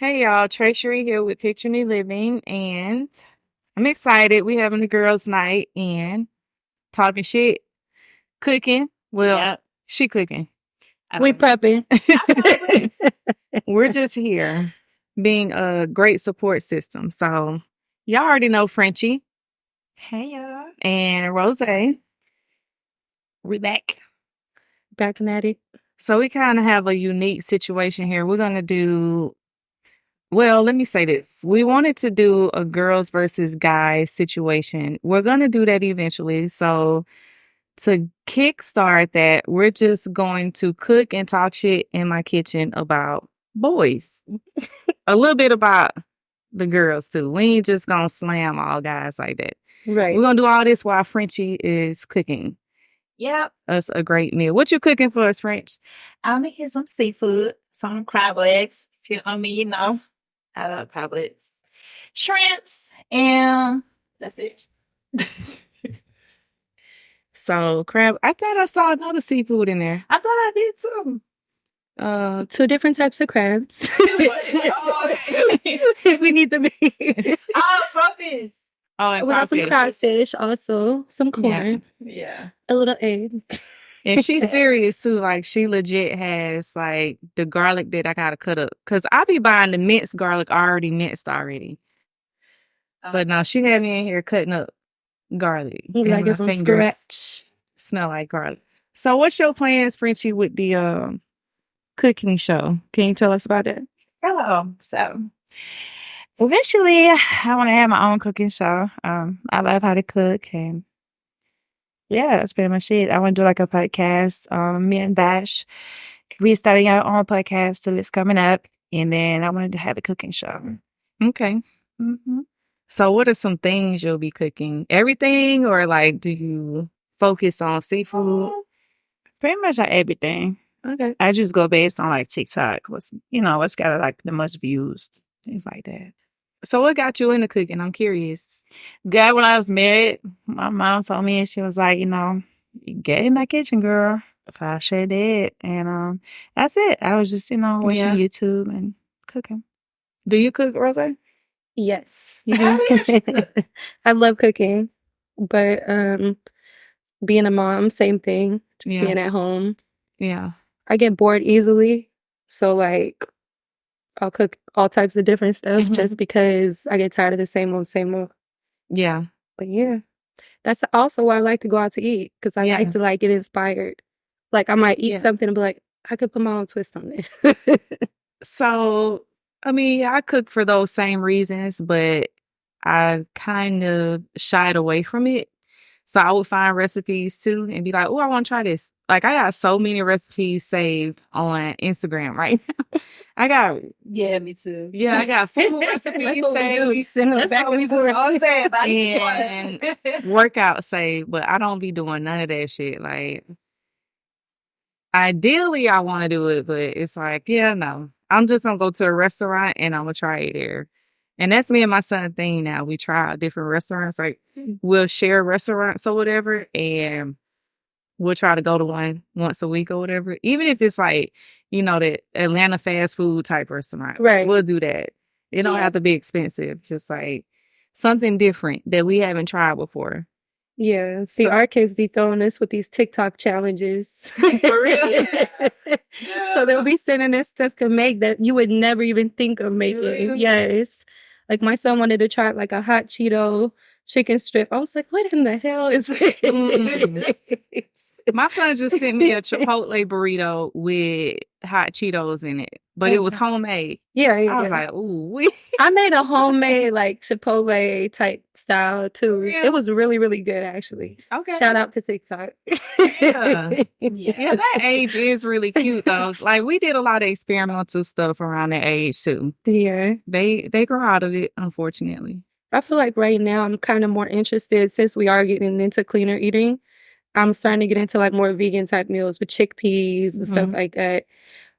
Hey y'all, TraCheri here with Picture Me Living, and I'm excited. We having a girls' night and talking shit, cooking. Well, Yep. she cooking. We prepping. We're just here being a great support system. So y'all already know Frenchie Hey y'all. and Rozay. We back. Back at it. So we kind of have a unique situation here. We're gonna do. Well, let me say this. We wanted to do a girls versus guys situation. We're going to do that eventually. So to kickstart that, we're just going to cook and talk shit in my kitchen about boys. A little bit about the girls too. We ain't just going to slam all guys like that. Right. We're going to do all this while Frenchie is cooking Yep. us a great meal. What you cooking for us, French? I'm making some seafood, some crab legs. If you know me, you know. I love crab legs. Shrimps, and that's it. So crab, I thought I saw another seafood in there. I thought I did too. 2 different types of crabs. We need to be. Crawfish. Oh, and We got some crawfish. crawfish, also some corn, Yeah. a little egg. And she's serious too. Like she legit has like the garlic that I gotta cut up. Cause I be buying the minced garlic already minced already. But no, she had me in here cutting up garlic. You and like my it from fingers scratch. smell like garlic. So what's your plans, Frenchie, with the cooking show? Can you tell us about that? So eventually I want to have my own cooking show. I love how to cook, and yeah, that's pretty much it. I want to do like a podcast. Me and Bash, we're starting our own podcast, so it's coming up, and then I wanted to have a cooking show. Okay. Mm-hmm. So what are some things you'll be cooking? Everything, or like do you focus on seafood? Pretty much like everything. Okay. I just go based on like TikTok, what's got like the most views, things like that. So what got you into cooking? I'm curious. God, when I was married, my mom told me, and she was like, get in that kitchen, girl. So I sure did, and that's it. I was just watching Yeah. YouTube and cooking. Do you cook, Rozay? Yes. You do? I love cooking, but being a mom, same thing. Just Yeah. being at home. Yeah. I get bored easily, so like I'll cook all types of different stuff Mhm. just because I get tired of the same old. Yeah. But yeah, that's also why I like to go out to eat, because I Yeah. like to like get inspired. Like I might eat Yeah. something and be like, I could put my own twist on it. So, I mean, I cook for those same reasons, but I kind of shied away from it. So I would find recipes too and be like, oh, I want to try this. Like I got so many recipes saved on Instagram right now. I got, Yeah, me too. yeah, I got food recipes That's what we do. We saved send it back and forth. and workout saved, but I don't be doing none of that shit. Like, ideally, I want to do it, but it's like, yeah, no. I'm just going to go to a restaurant and I'm going to try it there. And that's me and my son thing now. We try out different restaurants. Like, we'll share restaurants or whatever, and we'll try to go to one once a week or whatever. Even if it's like, the Atlanta fast food type restaurant. Right. We'll do that. It don't Yeah. have to be expensive. Just like something different that we haven't tried before. Yeah. See, So- our kids be throwing us with these TikTok challenges. For real? So they'll be sending us stuff to make that you would never even think of making. Really? Yes. Like my son wanted to try like a hot Cheeto chicken strip. I was like, what in the hell is this? My son just sent me a Chipotle burrito with hot Cheetos in it, but it was homemade. Yeah. I was like, ooh, I made a homemade like Chipotle type style too. Yeah. It was really, really good actually. okay. Shout out to TikTok. Yeah. Yeah. Yeah, that age is really cute though. Like we did a lot of experimental stuff around that age too. Yeah. They grow out of it, unfortunately. I feel like right now I'm kind of more interested, since we are getting into cleaner eating. I'm starting to get into like more vegan type meals with chickpeas and stuff like that.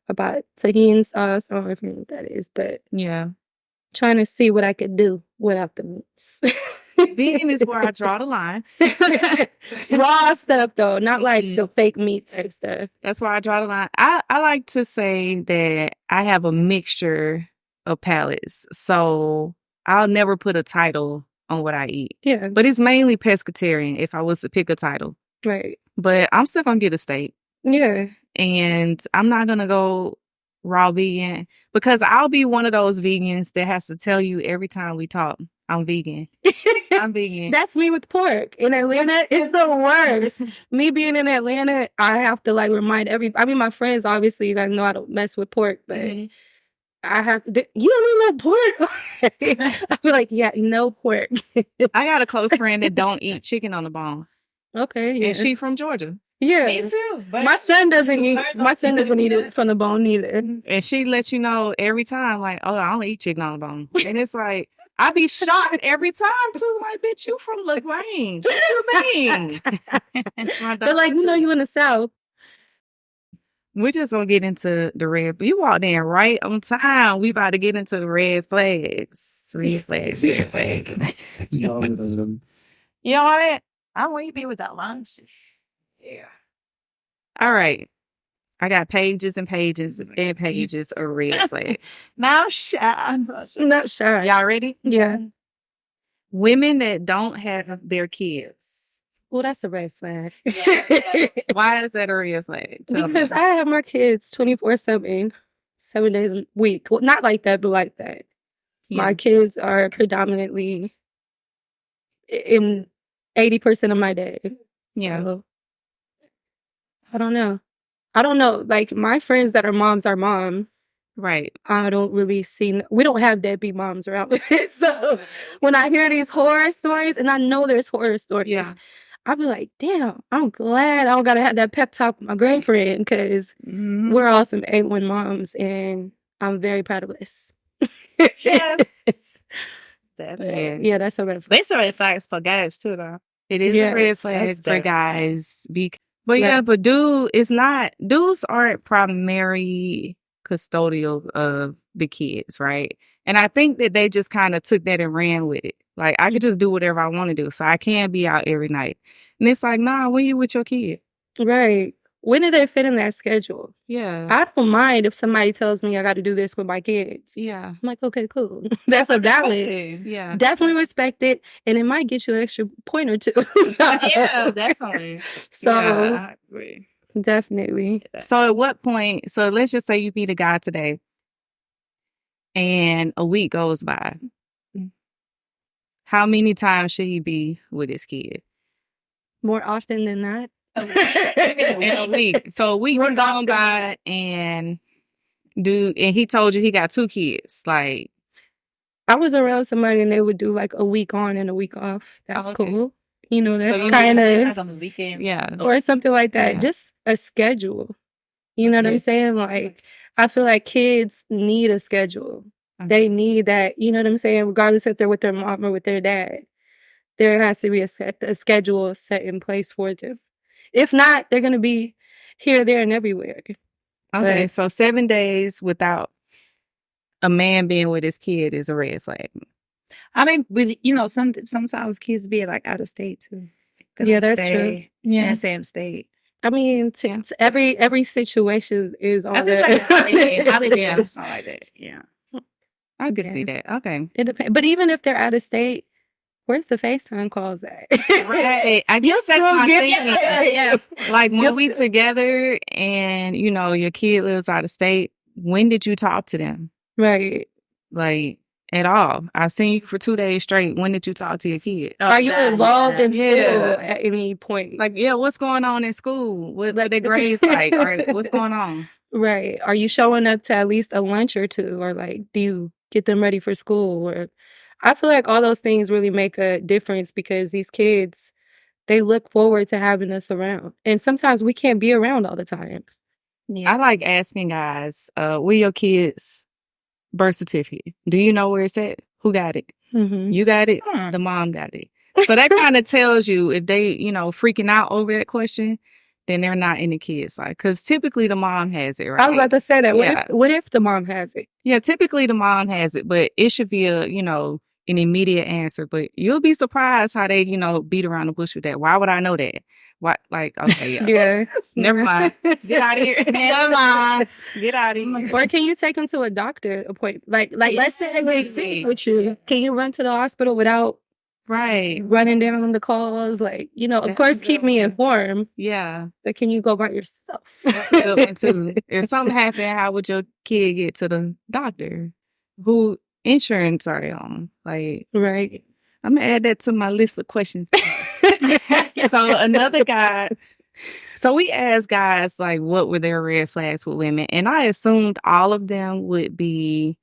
About tahini sauce. I don't know if you know what that is, but Yeah. trying to see what I could do without the meats. Vegan is where I draw the line. Raw stuff though, not like Mhm. the fake meat type stuff. That's why I draw the line. I like to say that I have a mixture of palates. So I'll never put a title on what I eat. Yeah. But it's mainly pescatarian if I was to pick a title. Right. But I'm still going to get a steak. Yeah. And I'm not going to go raw vegan because I'll be one of those vegans that has to tell you every time we talk, I'm vegan. I'm vegan. That's me with pork. In Atlanta, it's the worst. Me being in Atlanta, I have to like remind my friends, obviously, you guys know I don't mess with pork, but I have to, you don't eat no pork? I'll be like, yeah, no pork. I got a close friend that don't eat chicken on the bone. Okay, yeah. And she from Georgia. Yeah. Me too. But My son doesn't eat it from the bone either. And she lets you know every time, like, oh, I don't eat chicken on the bone. And it's like, I be shocked every time too. Like, bitch, you from LaGrange. What you mean? They're like, you in the South. We're just gonna get into the red. You walked in right on time. We about to get into the red flags. Red flags. Red flags. You know what? I want you to be with that lunch. Yeah. All right. I got pages and pages and pages of red flags. Now shy. I'm not shy. Y'all ready? Yeah. Women that don't have their kids. Well, that's a red flag. Why is that a red flag? Because I have my kids 24/7, 7 days a week. Well, not like that, but like that. Yeah. My kids are predominantly in 80% of my day. Yeah. So, I don't know. Like, my friends that are moms are mom. Right. I don't really see... We don't have deadbeat moms around. So, when I hear these horror stories, and I know there's horror stories, I'll be like, damn, I'm glad I don't gotta have that pep talk with my girlfriend, because we're all some A1 moms, and I'm very proud of us. Yes. Yeah, that's a red flag. That's a red flag for guys, too, though. It is a red flag for guys. But dudes aren't primary custodial of the kids, right? And I think that they just kind of took that and ran with it. Like, I could just do whatever I want to do, so I can't be out every night. And it's like, nah, when you with your kid? Right. When do they fit in that schedule? Yeah. I don't mind if somebody tells me I got to do this with my kids. Yeah. I'm like, okay, cool. That's a valid. Yeah. Definitely respect it. And it might get you an extra point or two. Yeah, definitely. So, I agree. Definitely. So at what point, so let's just say you meet a guy today and a week goes by. How many times should he be with his kid? More often than not. In a week. So a week gone by and he told you he got 2 kids. Like, I was around somebody and they would do like a week on and a week off. That's cool. You know, that's So kind of on the weekend. Yeah. Or something like that. Yeah. Just a schedule. You know what I'm saying? Like, I feel like kids need a schedule. Okay. They need that, you know what I'm saying? Regardless if they're with their mom or with their dad. There has to be a schedule set in place for them. If not, they're going to be here, there, and everywhere. Okay, But, so 7 days without a man being with his kid is a red flag. I mean, with sometimes kids be like out of state too. Yeah, that's true. Yeah, in the same state. I mean, every situation is on I there. think holiday or something like that. Yeah, I could see that. Okay, It depends. But even if they're out of state, where's the FaceTime calls at? Right. I guess that's my thing. Yeah. Like, when we together and, your kid lives out of state, when did you talk to them? Right. Like, at all. I've seen you for 2 days straight. When did you talk to your kid? Are you involved in school at any point? Like, what's going on in school? What their grades like? Or what's going on? Right. Are you showing up to at least a lunch or two? Or, like, do you get them ready for school? Or I feel like all those things really make a difference because these kids, they look forward to having us around. And sometimes we can't be around all the time. Yeah. I like asking guys, where your kids' birth certificate? Do you know where it's at? Who got it? Mm-hmm. You got it? The mom got it. So that kind of tells you if they, freaking out over that question, then they're not in the kids' life. Because typically the mom has it, right? I was about to say that. Yeah. What if the mom has it? Yeah, typically the mom has it, but it should be an immediate answer, but you'll be surprised how they, beat around the bush with that. Why would I know that? What, like, okay, yeah. Yeah. Never mind. Get out of here. Never mind. Get out of here. Or can you take them to a doctor appointment? Like let's say they sick with you. Can you run to the hospital without Right. running down the calls? Like, of course, keep me informed. Yeah. But can you go by yourself? That's a good one, too. If something happened, how would your kid get to the doctor? Who insurance are they on? Like, right. I'm going to add that to my list of questions. So another guy, so we asked guys, like, what were their red flags with women? And I assumed all of them would be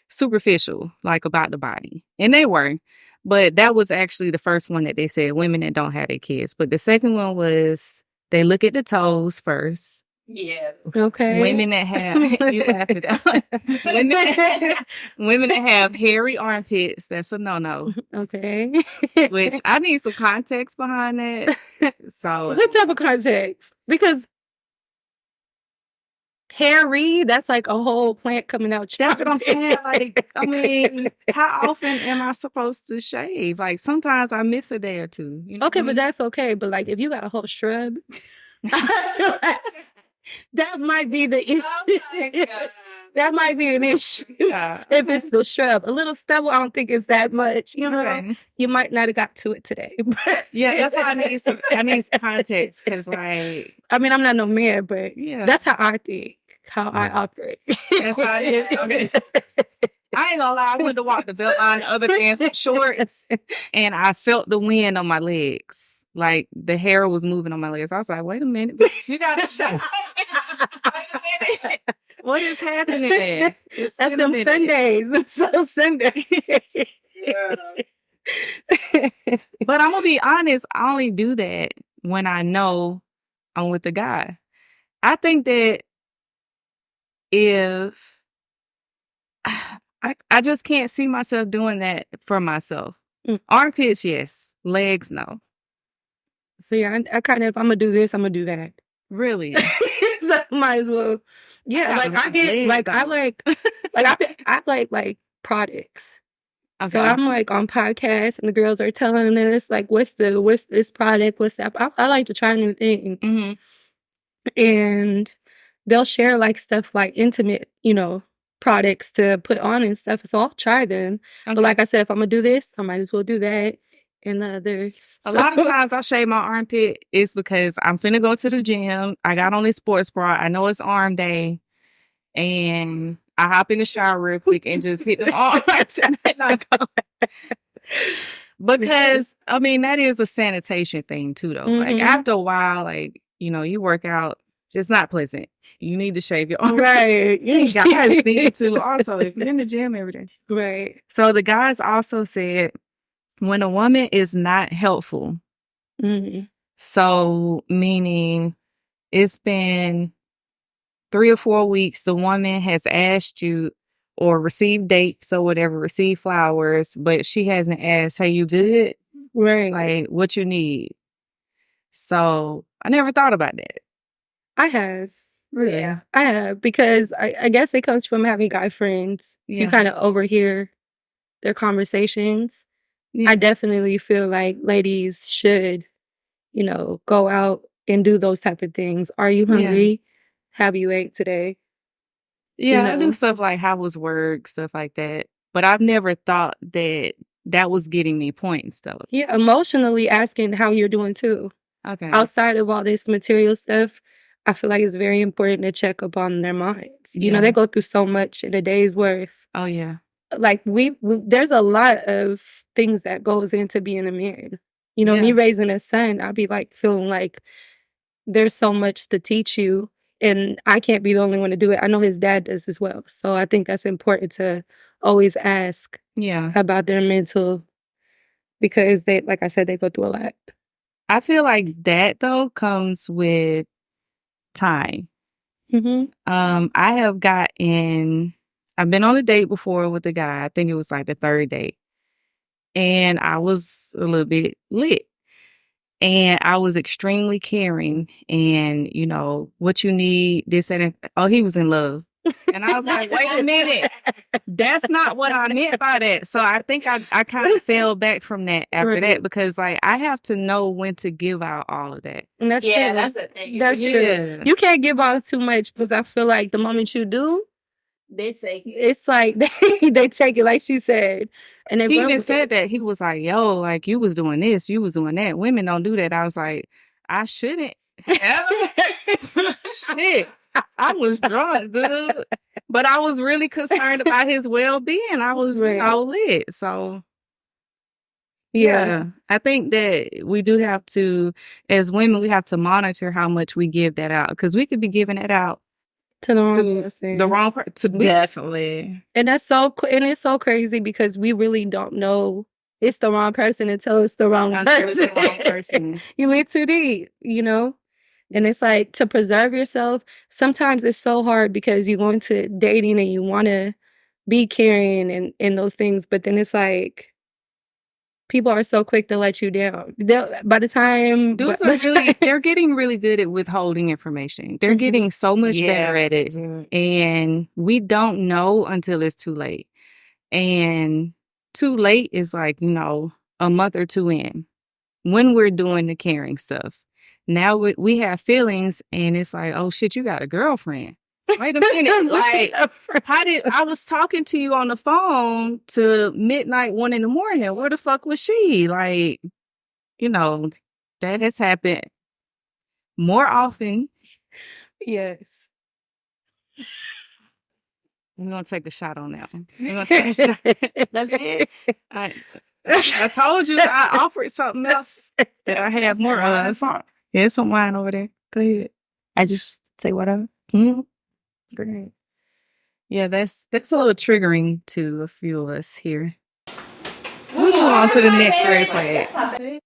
superficial, like about the body. And they were. But that was actually the first one that they said, women that don't have their kids. But the second one was they look at the toes first. Yeah. Okay. Women that have you laughed it out. Women that have hairy armpits, that's a no-no. Okay. Which I need some context behind that. So what type of context? Because hairy, that's like a whole plant coming out. That's what I'm saying. Like, I mean, how often am I supposed to shave? Like, sometimes I miss a day or two. Okay, but that's okay. But like, if you got a whole shrub, that might be the that might be an issue. Yeah. If it's the shrub, a little stubble, I don't think it's that much. Okay. You might not have got to it today. Yeah, that's why I need some context because, like, I mean, I'm not no man, but yeah, that's how I think, how I operate. That's how it is. Okay. I ain't gonna lie, I went to walk the belt line other than some shorts, and I felt the wind on my legs. Like, the hair was moving on my legs. I was like, wait a minute, bitch, you gotta show. Wait a minute. What is happening there? That's them Sundays. That's so Sundays. But I'm gonna be honest, I only do that when I know I'm with a guy. I think that if I just can't see myself doing that for myself. Armpits, yes. Legs, no. So yeah, I kind of, if I'm gonna do this, I'm gonna do that. Really? So might as well. Yeah, like I get, like I like products. Okay. So I'm like on podcasts, and the girls are telling us like, what's this product? What's that? I like to try new things, and they'll share like stuff like intimate, products to put on and stuff. So I'll try them. Okay. But like I said, if I'm gonna do this, I might as well do that. And the others. A lot of times I shave my armpit is because I'm finna go to the gym. I got on this sports bra. I know it's arm day. And I hop in the shower real quick and just hit the arms and then I go. Because, I mean, that is a sanitation thing too, though. Like, after a while, like, you work out, it's not pleasant. You need to shave your arms. Right. You guys need to also, if you're in the gym every day. Right. So the guys also said, when a woman is not helpful, so meaning it's been 3 or 4 weeks, the woman has asked you or received dates or whatever, received flowers, but she hasn't asked, hey, you good? Right. Like, what you need? So I never thought about that. I have. Really? Yeah, I have, because I guess it comes from having guy friends. So you kind of overhear their conversations. Yeah. I definitely feel like ladies should, go out and do those type of things. Are you hungry? Yeah. Have you ate today? Yeah, I do stuff like how was work, stuff like that. But I've never thought that was getting me points, though. Yeah, emotionally asking how you're doing, too. Okay. Outside of all this material stuff, I feel like it's very important to check up on their minds. They go through so much in a day's worth. Oh, yeah. Like, there's a lot of things that goes into being a man. Me raising a son, I'd be like feeling like there's so much to teach you, and I can't be the only one to do it. I know his dad does as well. So I think that's important to always ask about their mental, because they, like I said, they go through a lot. I feel like that, though, comes with time. I've been on a date before with a guy. I think it was like the 3rd date. And I was a little bit lit. And I was extremely caring. And, what you need, this and that. Oh, he was in love. And I was like, wait a minute. That's not what I meant by that. So I think I kind of fell back from that after that because like I have to know when to give out all of that. And that's true. That's the thing. That's true. You can't give out too much because I feel like the moment you do, They take it. it's like they take it like she said. And they He run even with said it. that. He was like, yo, like you was doing this, you was doing that. Women don't do that. I was like, I shouldn't have. Shit. I was drunk, dude. But I was really concerned about his well-being. I was lit. So yeah, I think that we do have to, as women, we have to monitor how much we give that out because we could be giving it out to the wrong person. The wrong person. Definitely. And that's and it's so crazy because we really don't know it's the wrong person until it's the wrong person. You went too deep, you know? And it's like to preserve yourself, sometimes it's so hard because you go into dating and you want to be caring and those things. But then it's like people are so quick to let you down. By the time... Dudes are really, they're getting really good at withholding information. They're getting so much better at it. And we don't know until it's too late. And too late is like, you know, a month or two in when we're doing the caring stuff. Now we have feelings and it's like, oh shit, you got a girlfriend. Wait a minute. Like, I was talking to you on the phone to midnight, 1 a.m. Where the fuck was she? Like, you know, that has happened more often. Yes. We're going to take a shot on that one. We're going to take a shot. That's it. I told you I offered something else that I have more of. Yeah, some wine over there. Go ahead. I just say whatever. Mm-hmm. Great. Yeah, that's a little triggering to a few of us here. We'll move on to the next red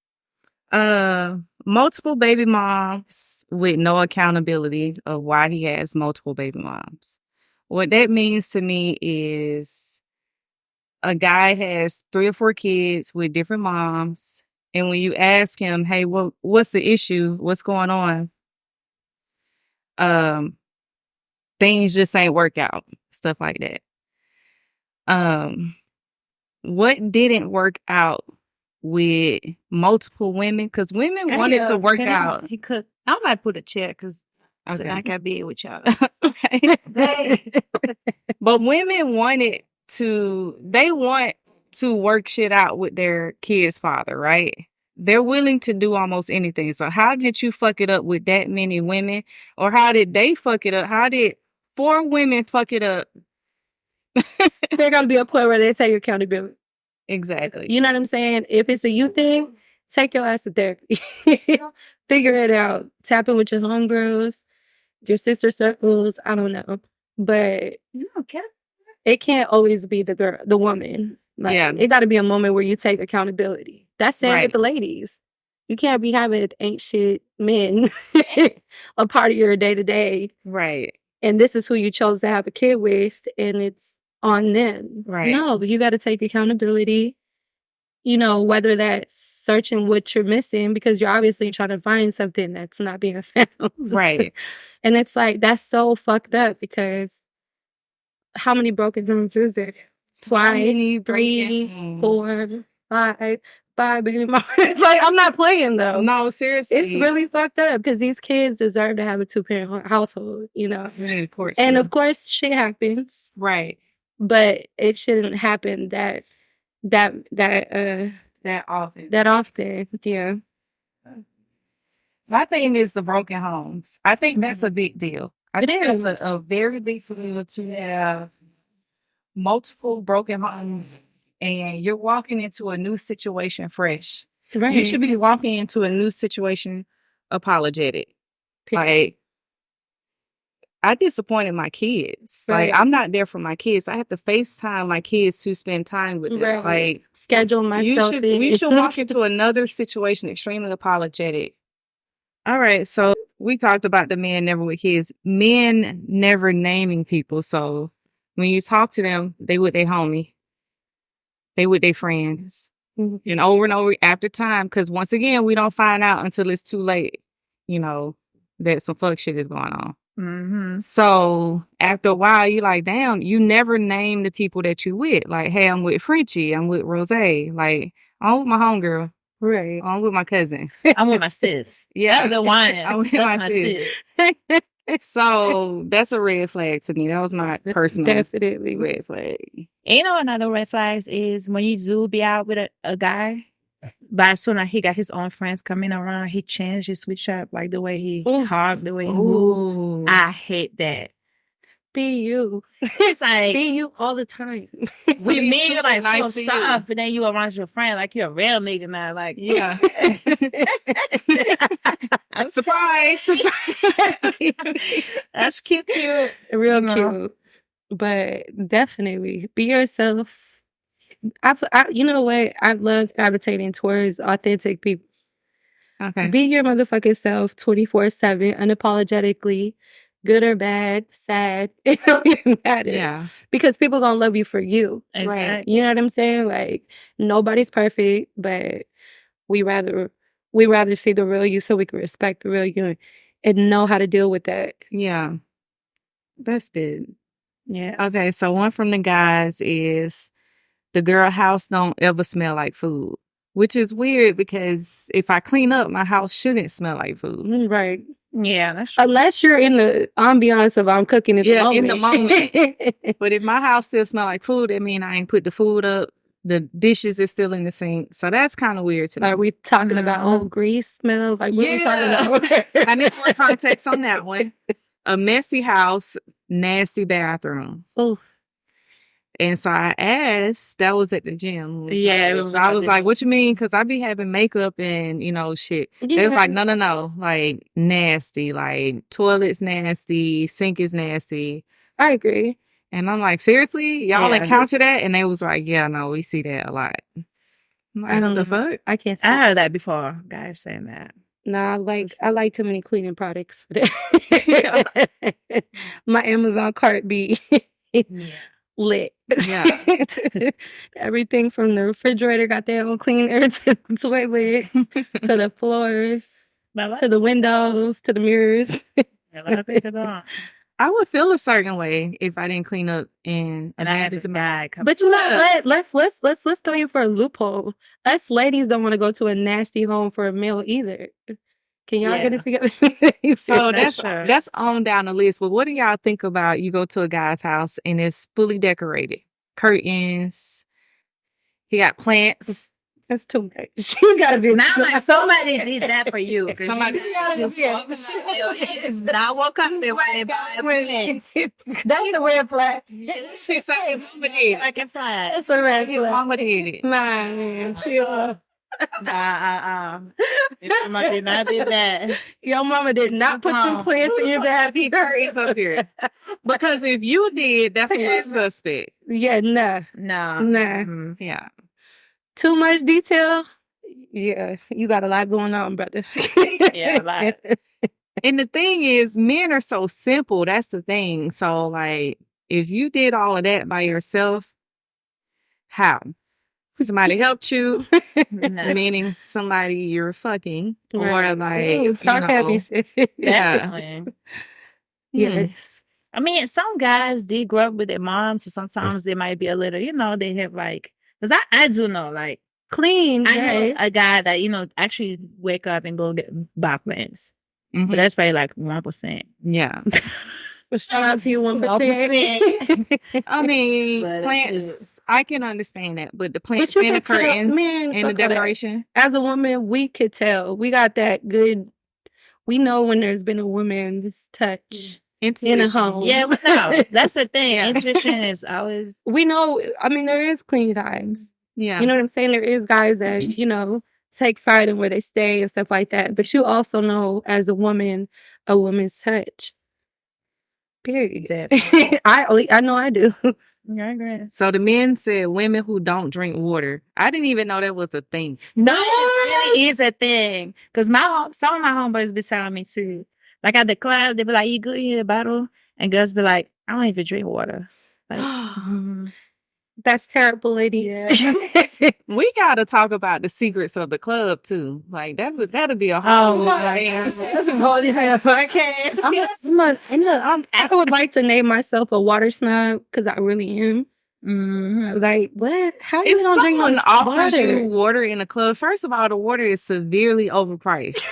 flag. Multiple baby moms with no accountability of why he has multiple baby moms. What that means to me is a guy has 3 or 4 kids with different moms. And when you ask him, hey, what's the issue? What's going on? Things just ain't work out. Stuff like that. What didn't work out with multiple women? Because women wanted to work out. He could. I might put a chair because I can be with y'all. Okay. But women want to work shit out with their kid's father, right? They're willing to do almost anything. So how did you fuck it up with that many women? Or how did they fuck it up? How did 4 women fuck it up? There got to be a point where they take accountability. Exactly. You know what I'm saying? If it's a you thing, take your ass to therapy. Figure it out. Tap in with your homegirls, your sister circles. I don't know. But it can't always be the woman. Like, it got to be a moment where you take accountability. That's same with the ladies. You can't be having ain't shit men a part of your day to day. Right. And this is who you chose to have a kid with, and it's on them. Right. No, but you got to take accountability. You know, whether that's searching what you're missing because you're obviously trying to find something that's not being found. Right. And it's like, that's so fucked up because how many broken homes is there? Twice, 3, 4, 5 baby mamas. It's like, I'm not playing though. No, seriously. It's really fucked up because these kids deserve to have a 2-parent household, you know? Of course. And of course, shit happens. Right. But it shouldn't happen that often. That often, yeah. My thing is the broken homes. I think that's a big deal. I think is that's a very big deal to have multiple broken homes and you're walking into a new situation fresh. Right. You should be walking into a new situation apologetic. Like, I disappointed my kids. Right. Like, I'm not there for my kids. I have to FaceTime my kids to spend time with them. Right. Like, schedule myself in. You should walk into another situation extremely apologetic. All right, so we talked about the men never with kids. Men never naming people. So when you talk to them, they with their homie. They with their friends. Mm-hmm. And over after time. Because once again, we don't find out until it's too late, you know, that some fuck shit is going on. Mm-hmm. So after a while, you like, damn, you never name the people that you with. Like, hey, I'm with Frenchie. I'm with Rozay. Like, I'm with my homegirl. Right. I'm with my cousin. I'm with my sis. Yeah. That's the one. I'm with That's my my sis. sis. So that's a red flag to me. That was my personal Definitely. red flag. And you know, another red flags is when you do be out with a guy, but as soon as he got his own friends coming around, he changed his switch up, like the way he talk, the way he move. I hate that. Be you. It's like Be you all the time. we meet you like nice so to you. soft, but then you around your friend like you're a real nigga now. Like Yeah. I'm surprised. that's cute. Real No. cute. But definitely be yourself. You know what? I love gravitating towards authentic people. Okay. Be your motherfucking self 24/7, unapologetically, good or bad, sad. It don't even matter. Yeah. Because people gonna love you for you. Exactly. You know what I'm saying? Like, nobody's perfect, but we rather see the real you so we can respect the real you and know how to deal with that. Yeah. That's good. Yeah. Okay, so one from the guys is the girl house don't ever smell like food, which is weird because if I clean up, my house shouldn't smell like food. Right. Yeah, that's true. Unless you're in the ambiance of I'm cooking in the moment. in the moment. But if my house still smell like food, that mean I ain't put the food up. The dishes is still in the sink. So that's kind of weird to me. Are we talking about old grease smell? Like, what are we talking about? I need more context on that one. A messy house, nasty bathroom. Oh. And so I asked, that was at the gym. Yeah, So I was like, what you mean? Because I be having makeup and, shit. Yeah. They was like, no. Like, nasty. Like, toilet's nasty. Sink is nasty. I agree. And I'm like, seriously? Y'all Yeah. encounter that? And they was like, yeah, no, we see that a lot. I'm like, I don't what the know. fuck? I can't. I heard that before. Guys saying that. Nah, I like too many cleaning products for that. My Amazon cart be lit. Yeah. Everything from the refrigerator got their own cleaner to the toilet, to the floors, to the windows, to the mirrors. A lot of people don't. I would feel a certain way if I didn't clean up and I had a guy come. But you know what? Let's throw you for a loophole. Us ladies don't want to go to a nasty home for a meal either. Can y'all get it together? So That's that's on down the list. But what do y'all think about you go to a guy's house and it's fully decorated? Curtains. He got plants. That's too much. You gotta be Now, like, somebody did that for you. Somebody just just not woke up and went by plants. That's the red flag. I can fly. That's a red His flag. mama did it. Man, chill. Somebody did not did that. Your mama did not put them plants in your bag. It's up here. Because if you did, that's a little suspect. Yeah, nah. No. Yeah. Too much detail. Yeah, you got a lot going on, brother. Yeah, a lot. And the thing is, men are so simple. That's the thing. So, like, if you did all of that by yourself, how? Somebody helped you, meaning somebody you're fucking, or like, talk heavy. Definitely. Yes. I mean, some guys did grow up with their moms, so sometimes they might be a little, they have like, because I do know, like, Clean. I know a guy that, actually wake up and go get back plants. Mhm. But that's probably like 1%. Yeah. Shout out to you 1%. I mean, But plants, I can understand that, but the plants you and the can tell- curtains man, and the fuck all that. decoration. As a woman, we could tell. We got that good. We know when there's been a woman's touch in a home. Yeah, but no, that's the thing. Yeah. Intuition is always. We know. I mean, there is clean guys. Yeah. You know what I'm saying? There is guys that take pride in where they stay and stuff like that. But you also know, as a woman, a woman's touch. Period. I know I do. Yeah, I agree. So the men said women who don't drink water. I didn't even know that was a thing. No, this really is a thing. Because some of my homeboys be telling me too. Like at the club, they be like, "You good? You need a bottle?" And girls be like, "I don't even drink water." Like, That's terrible, ladies. Yeah. We gotta talk about the secrets of the club too. Like that'll be a whole That's a whole different podcast. I would like to name myself a water snob because I really am. Mm-hmm. Like, what? How you If don't drink someone no offers water? you water in a club, first of all, the water is severely overpriced.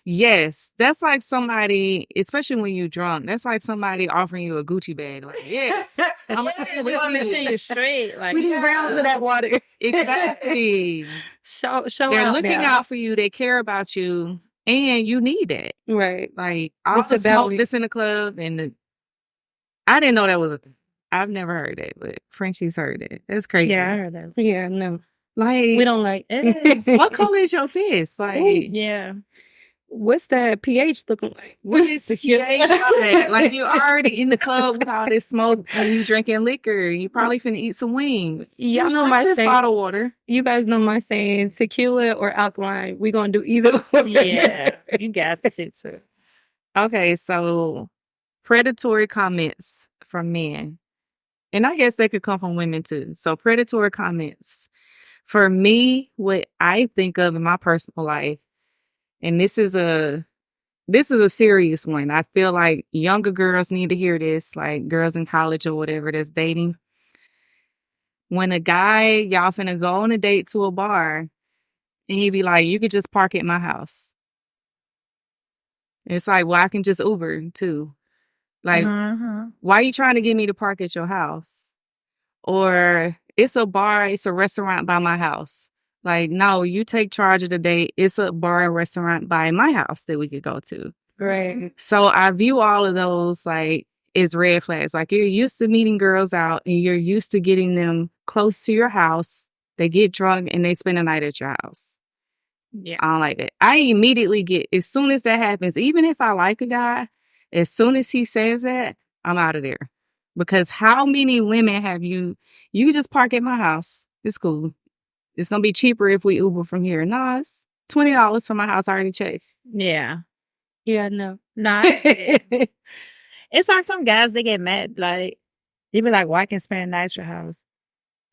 Yes, that's like somebody, especially when you're drunk. That's like somebody offering you a Gucci bag. Like, yes, I'm We want to make you straight. Like, We need rounds of that water. exactly. Show They're out looking now. out for you. They care about you, and you need it. Right. Like all It's the a smoke balance. that's in the club, and I didn't know that was a thing. I've never heard it, but Frenchie's heard it. That's crazy. yeah, I heard that. Yeah, no. Like, We don't like It is. what color is your piss? Like, Yeah. What's that pH looking like? what is the pH of it? Like, you're already in the club with all this smoke and you drinking liquor. You probably finna eat some wings. Y'all Just know drink my this saying. bottled water. You guys know my saying, tequila or alkaline. We're going to do either one. Yeah. You got to sit too. Okay, so predatory comments from men. And I guess they could come from women too. So predatory comments. For me, what I think of in my personal life, and this is a serious one. I feel like younger girls need to hear this, like girls in college or whatever that's dating. When a guy, y'all finna go on a date to a bar, and he be like, you could just park at my house. It's like, well, I can just Uber too. Like, why are you trying to get me to park at your house? Or it's a bar, it's a restaurant by my house. Like, no, you take charge of the date. It's a bar and restaurant by my house that we could go to. Right. So I view all of those like as red flags. Like, you're used to meeting girls out and you're used to getting them close to your house. They get drunk and they spend the night at your house. Yeah. I don't like that. I immediately get, as soon as that happens, even if I like a guy, as soon as he says that, I'm out of there. Because how many women have you just park at my house. It's cool. It's going to be cheaper if we Uber from here. No, it's $20 from my house. I already checked. Yeah. Yeah, no. Nah. It's like some guys, they get mad. Like, they be like, well, I can spend a night at your house.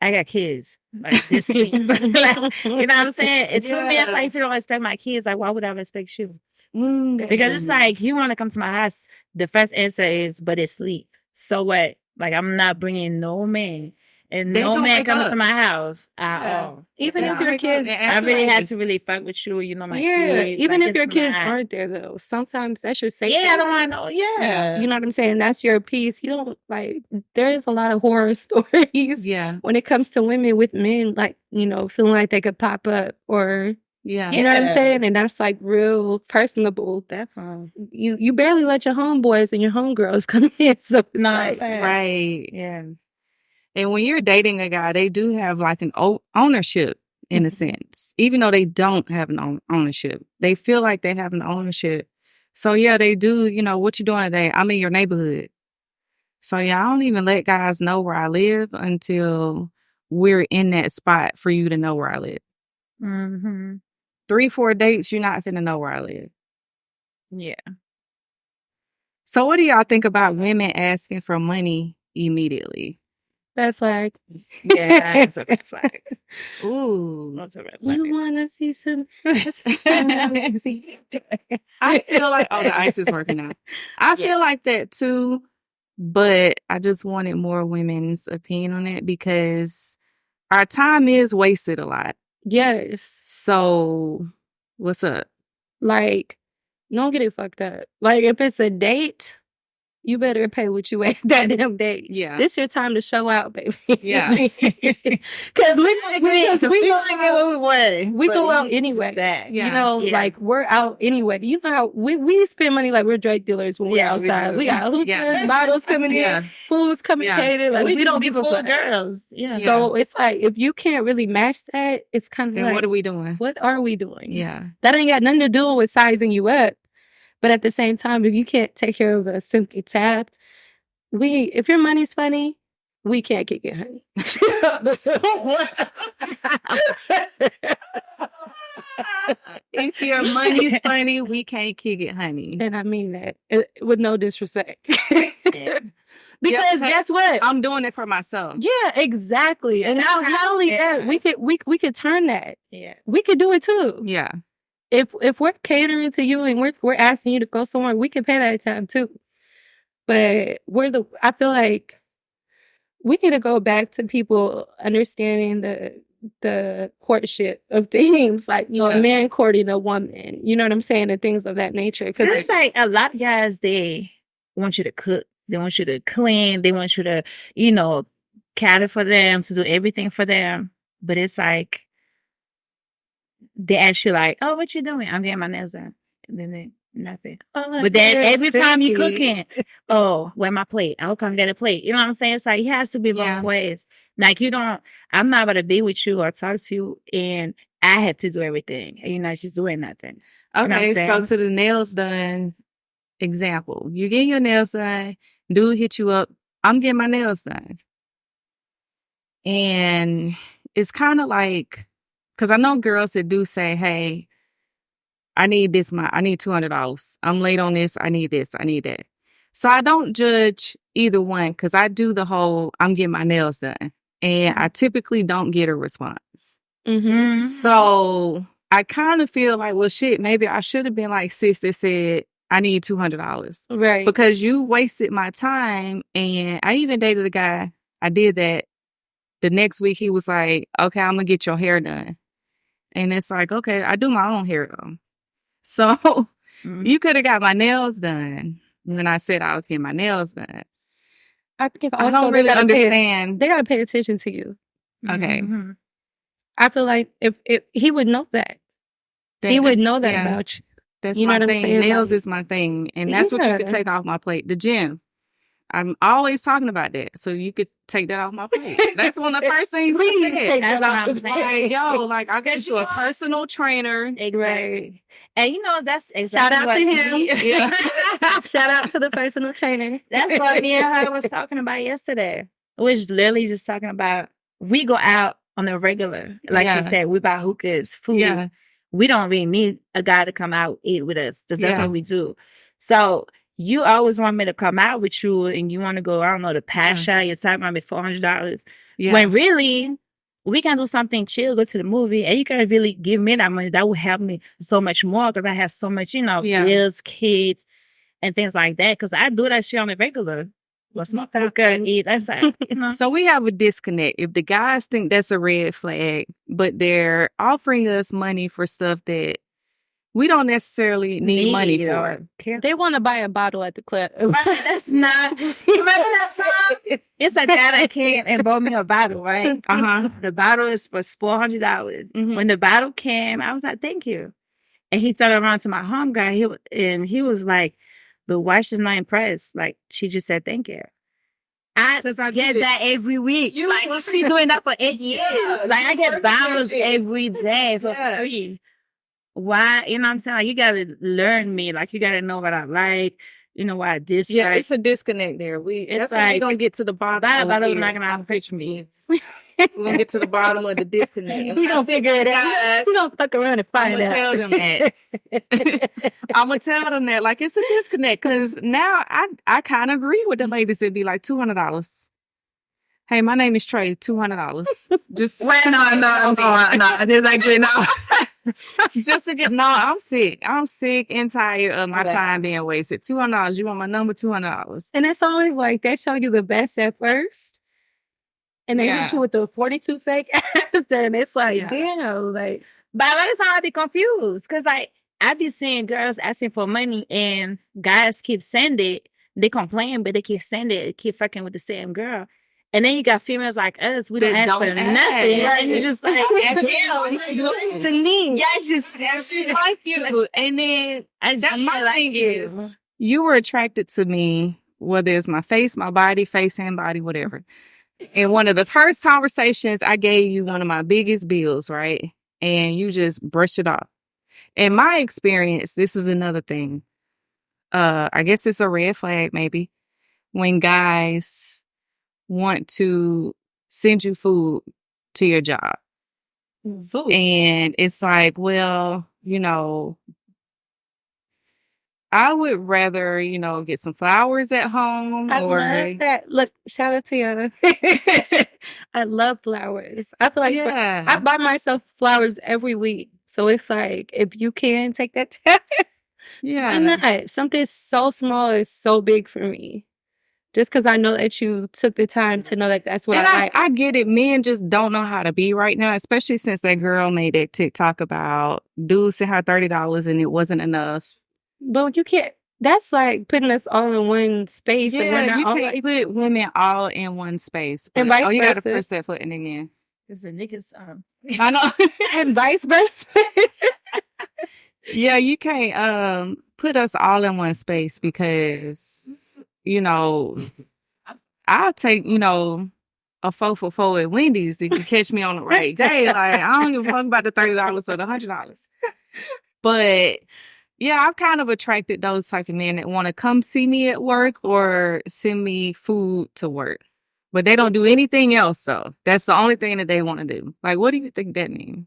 I got kids. Like, they sleep. Like, you know what I'm saying? It's to me, it's like, if you don't respect my kids, like, why would I respect you? Because it's like, you want to come to my house, the first answer is, but it's sleep. So what? Like, I'm not bringing no man. And They no don't man wake coming up. to my house at all. Even Yeah. if your kids, I really had to really fuck with you. You know, my yeah, kids. even like, if your it's kids not- aren't there though, sometimes that's your safety. Yeah, I don't want to know. Yeah. You know what I'm saying? That's your piece. You don't like, there is a lot of horror stories Yeah. when it comes to women with men, like, you know, feeling like they could pop up or, Yeah. you know what I'm Yeah. saying? And that's like real personable. Definitely. You barely let your homeboys and your homegirls come in. So No, like, fact. Right. Yeah. And when you're dating a guy, they do have like an ownership in a sense, even though they don't have an ownership. They feel like they have an ownership. So yeah, they do, you know, what you doing today? I'm in your neighborhood. So yeah, I don't even let guys know where I live until we're in that spot for you to know where I live. Mm-hmm. 3-4 dates, you're not finna know where I live. Yeah. So what do y'all think about women asking for money immediately? red flag. Yeah, that's a red flag. Ooh. Those are red flags. You want to see some? I feel like, oh, the ice is working out. I feel like that too, but I just wanted more women's opinion on it because our time is wasted a lot. Yes. So, what's up? Like, don't get it fucked up. Like, if it's a date, you better pay what you at that damn date. Yeah. This your time to show out, baby. Yeah. Because we go out anyway. That. Yeah. You know, Yeah. like, we're out anyway. You know how we spend money like we're drug dealers when we're Yeah, we outside. do. We got hookahs, Yeah. bottles coming Yeah. in, food's coming Yeah. catered. Like, we just don't be give a full fuck. girls. Yeah. So it's like, if you can't really match that, it's kind of Then like, what are we doing? what are we doing? Yeah. That ain't got nothing to do with sizing you up. But at the same time, if you can't take care of a simply tapped, if your money's funny, we can't kick it, honey. If your money's funny, we can't kick it, honey. And I mean that with no disrespect. Because guess what? I'm doing it for myself. Yeah, exactly. And not only that, we could turn that. Yeah. We could do it too. Yeah. If we're catering to you and we're asking you to go somewhere, we can pay that time too. But I feel like we need to go back to people understanding the courtship of things, like, you know, a man courting a woman, you know what I'm saying, and things of that nature. Because it's like a lot of guys, they want you to cook, they want you to clean, they want you to, you know, cater for them, to do everything for them. But it's like, they ask you like, oh, what you doing? I'm getting my nails done. And then nothing. But then every time you cooking, oh, where my plate? I'll come get a plate. You know what I'm saying? It's like, it has to be both ways. Like, I'm not about to be with you or talk to you and I have to do everything. And you're not just doing nothing. Okay, you know so to the nails done example, you getting your nails done, dude hit you up, I'm getting my nails done. And it's kind of like, because I know girls that do say, hey, I need $200. I'm late on this. I need this. I need that. So I don't judge either one because I do the whole, I'm getting my nails done. And I typically don't get a response. Mm-hmm. So I kind of feel like, well, shit, maybe I should have been like sis that said, I need $200. Right. Because you wasted my time. And I even dated a guy. I did that. The next week he was like, okay, I'm going to get your hair done. And it's like, okay, I do my own hair though. So you could have got my nails done when I said I was getting my nails done. I think I don't really understand. They got to pay attention to you. Okay. Mm-hmm. I feel like if he would know that. He would know that about you. That's you know my what thing. I'm saying? Nails is my thing. And that's what you could take off my plate. The gym. I'm always talking about that. So you could take that off my plate. That's one of the first things we said. That's what I'm saying. Like, yo, like, I'll get you a personal trainer. Right. And you know, that's Shout exactly out to him. Yeah. Shout out to the personal trainer. That's what me and her was talking about yesterday. We was literally just talking about, we go out on a regular. Like she said, we buy hookahs, food. Yeah. We don't really need a guy to come out eat with us. That's what we do. So you always want me to come out with you and you want to go, I don't know, to Pasha, you're talking about me $400. Yeah. When really, we can do something chill, go to the movie, and you can really give me that money. That will help me so much more because I have so much, you know, bills, kids, and things like that. Because I do that shit on the regular. Well, smoke hookah, eat. That's like, you know. So we have a disconnect. If the guys think that's a red flag, but they're offering us money for stuff that we don't necessarily need money for. They want to buy a bottle at the club. That's not. Remember that time? It's a guy that came and bought me a bottle, right? The bottle was $400. Mm-hmm. When the bottle came, I was like, "Thank you." And he turned around to my home guy, he was like, "But why she's not impressed? Like she just said thank you." I get that every week. Like I've been doing that for 8 years. Like I get bottles every day for free. Why, you know what I'm saying? Like, you gotta learn me. Like, you gotta know what I like, you know, what I dislike. Yeah, it's a disconnect there. That's like, we're gonna get to the bottom. That bottle not gonna pitch me. We're gonna get to the bottom of the disconnect. We're gonna figure it out. We're gonna fuck around and find out. I'm gonna tell them that. I'm gonna tell them that. Like, it's a disconnect. Because now I kind of agree with the ladies that be like, $200. Hey, my name is Trey, $200. Just no. There's actually no. Just to get I'm sick. I'm sick and tired of my time being wasted. $200. You want my number? $200. And it's always like they show you the best at first, and they hit you with the 42 fake after, and it's like, damn, like. But by the time I be confused, because like I be seeing girls asking for money, and guys keep sending it. They complain, but they keep sending it, keep fucking with the same girl. And then you got females like us, we don't ask for nothing. And it's just like, the need. Yeah, just like you. And then my thing is, you were attracted to me, whether it's my face, my body, face and body, whatever. And one of the first conversations, I gave you one of my biggest bills, right? And you just brushed it off. In my experience, this is another thing. I guess it's a red flag, maybe, when guys want to send you food to your job. Food. And it's like, well, you know, I would rather, get some flowers at home I or love that. Look, shout out to you. I love flowers. I feel like I yeah. buy myself flowers every week. So it's like, if you can take that time, why Yeah. not? Something so small is so big for me. Just because I know that you took the time to know that that's what And I like. I get it. Men just don't know how to be right now, especially since that girl made that TikTok about dude sent her $30 and it wasn't enough. But you can't. That's like putting us all in one space, and we're Yeah, not you all can't like, put women all in one space. and But, vice you got to versa, press that button again. Because the niggas, I know. and vice versa. Yeah, you can't put us all in one space because, I'll take, a 4 for 4 at Wendy's if you catch me on the right day. Like, I don't give a fuck about the $30 or the $100. But yeah, I've kind of attracted those type of men that want to come see me at work or send me food to work. But they don't do anything else though. That's the only thing that they want to do. Like, what do you think that means?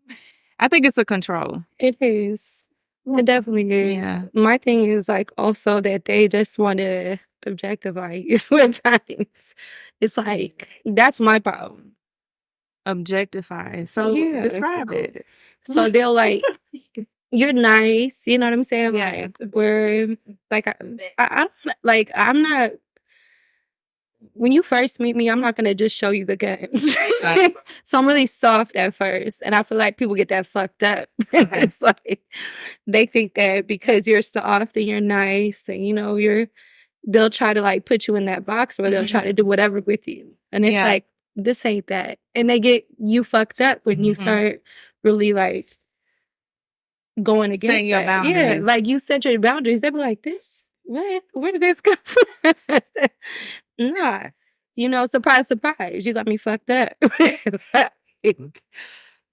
I think it's a control. It is. It definitely is. Yeah. My thing is like also that they just want to objectify you at times. It's like, that's my problem. Objectify. So Yeah. describe it. So they'll like, you're nice, you know what I'm saying? Yeah. Like, we're like, I'm not. When you first meet me, I'm not gonna just show you the guns. Right. So I'm really soft at first, and I feel like people get that fucked up. It's like they think that because you're soft and you're nice, and they'll try to like put you in that box, or they'll try to do whatever with you, and it's like, this ain't that, and they get you fucked up when you start really like going against Setting your that. boundaries. Yeah, like you set your boundaries. They be like, this, what? Where did this come from? Nah. Surprise, surprise. You got me fucked up.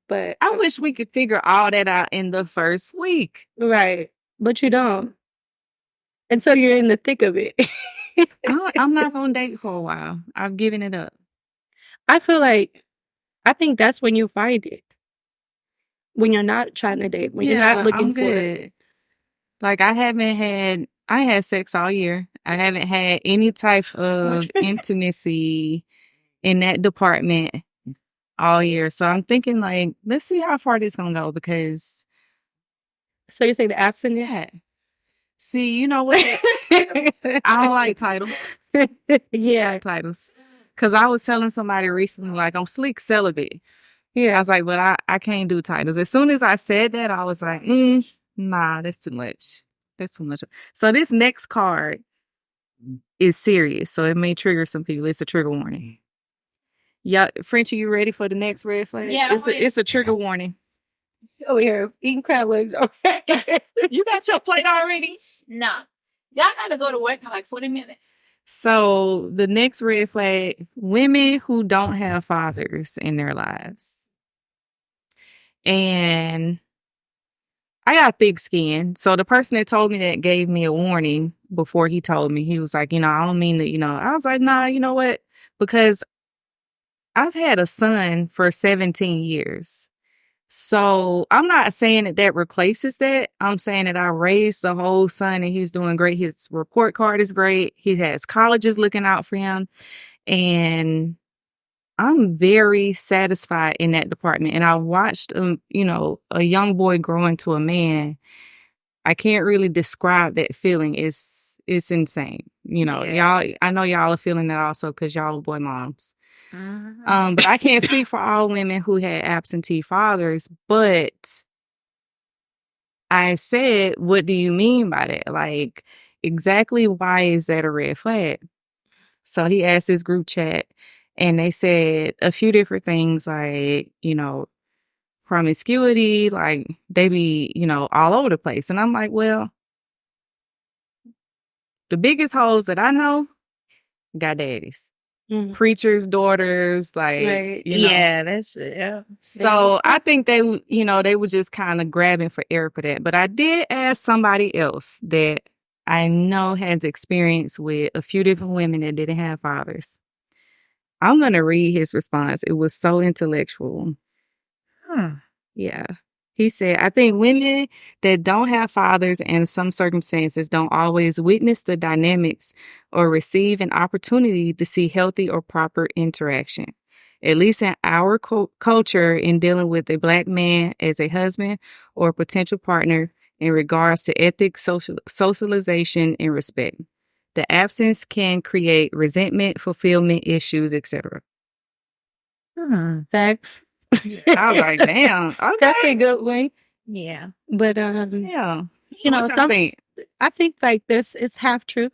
But I wish we could figure all that out in the first week. right. But you don't. And so you're in the thick of it. I'm not going to date for a while. I've given it up. I think that's when you find it. When you're not trying to date, when you're not looking I'm for good. it. Like, I had sex all year. I haven't had any type of intimacy in that department all year. So I'm thinking like, let's see how far this is going to go because. So you're saying the abstinence? Yeah. See, you know what? I don't like titles. Yeah. Titles. Because I was telling somebody recently, like, I'm sleek celibate. Yeah. I was like, but I can't do titles. As soon as I said that, I was like, nah, that's too much. That's too much. So this next card is serious. So it may trigger some people. It's a trigger warning. Yeah, Frenchie, you ready for the next red flag? Yeah, It's a trigger warning. Over here eating crab legs. You got your plate already? nah. Y'all gotta go to work in like 40 minutes. So the next red flag, women who don't have fathers in their lives. And I got thick skin. So the person that told me that gave me a warning before he told me. He was like, I don't mean that, I was like, nah, you know what? Because I've had a son for 17 years. So I'm not saying that replaces that. I'm saying that I raised the whole son and he's doing great. His report card is great. He has colleges looking out for him. And I'm very satisfied in that department. And I watched, a young boy grow into a man. I can't really describe that feeling. It's insane. Y'all, I know y'all are feeling that also because y'all are boy moms. But I can't speak for all women who had absentee fathers, but I said, what do you mean by that? Like, exactly why is that a red flag? So he asked his group chat and they said a few different things like, promiscuity, like they be, all over the place. And I'm like, well, the biggest hoes that I know got daddies. Preachers' daughters, like, right. Yeah, that's it. Yeah. So I think they were just kind of grabbing for air for that. But I did ask somebody else that I know has experience with a few different women that didn't have fathers. I'm going to read his response. It was so intellectual. Huh. Yeah. He said, I think women that don't have fathers in some circumstances don't always witness the dynamics or receive an opportunity to see healthy or proper interaction. At least in our culture, in dealing with a Black man as a husband or potential partner in regards to ethics, socialization, and respect. The absence can create resentment, fulfillment issues, etc. Facts. I was like, damn, okay. That's a good one. Yeah. But Yeah. you know, I think like this it's half true.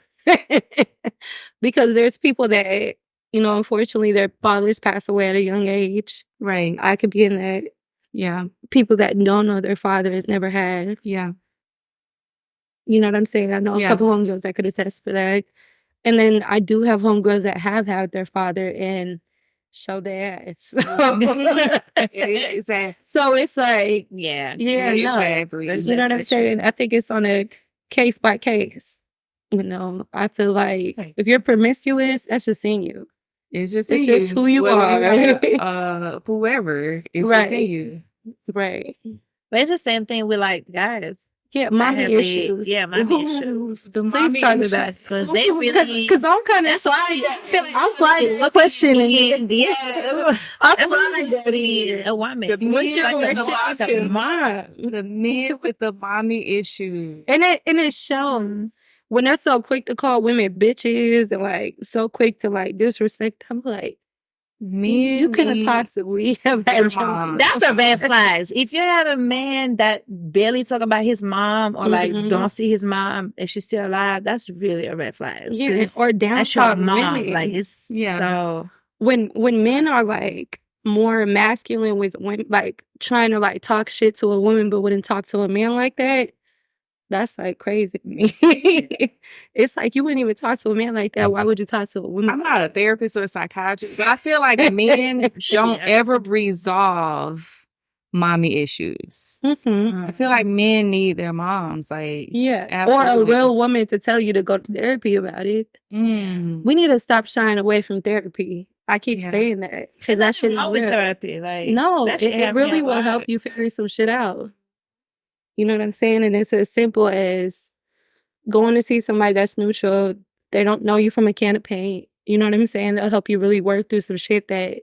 Because there's people that, you know, unfortunately their fathers pass away at a young age. Right. I could be in that. Yeah. People that don't know their fathers never had. Yeah. You know what I'm saying? I know a couple homegirls that could attest for that. And then I do have homegirls that have had their father and show their ass. Exactly. So it's like, Yeah. yeah, exactly. no. You know what I'm saying? I think it's on a case by case. You know, I feel like if you're promiscuous, that's just in you. It's just who you are. Whoever. It's just in you. Right. But it's the same thing with like guys. Yeah, mommy issues. Mommy issues. Please talk about that. Because they really... Because I'm kind of... That's why I feel like... I'm like questioning. Yeah. That's why I dirty a woman. What's your relationship with The mom? The men with the mommy issue. And it shows when they're so quick to call women bitches and like so quick to like disrespect. I'm like, men, you couldn't possibly have had your mom. That's a red flag. If you have a man that barely talk about his mom or like don't see his mom and she's still alive, that's really a red flag. Yeah, or that's your down mom. women. Like it's so when men are like more masculine with women, like trying to like talk shit to a woman but wouldn't talk to a man like that. That's like crazy to me. It's like you wouldn't even talk to a man like that. Why would you talk to a woman? I'm not a therapist or a psychiatrist, but I feel like men don't ever resolve mommy issues. I feel like men need their moms. Like, absolutely. Or a real woman to tell you to go to therapy about it. We need to stop shying away from therapy. I keep saying that because that shit is always therapy. Like no, it really will help you figure some shit out. You know what I'm saying? And it's as simple as going to see somebody that's neutral. They don't know you from a can of paint. You know what I'm saying? They'll help you really work through some shit that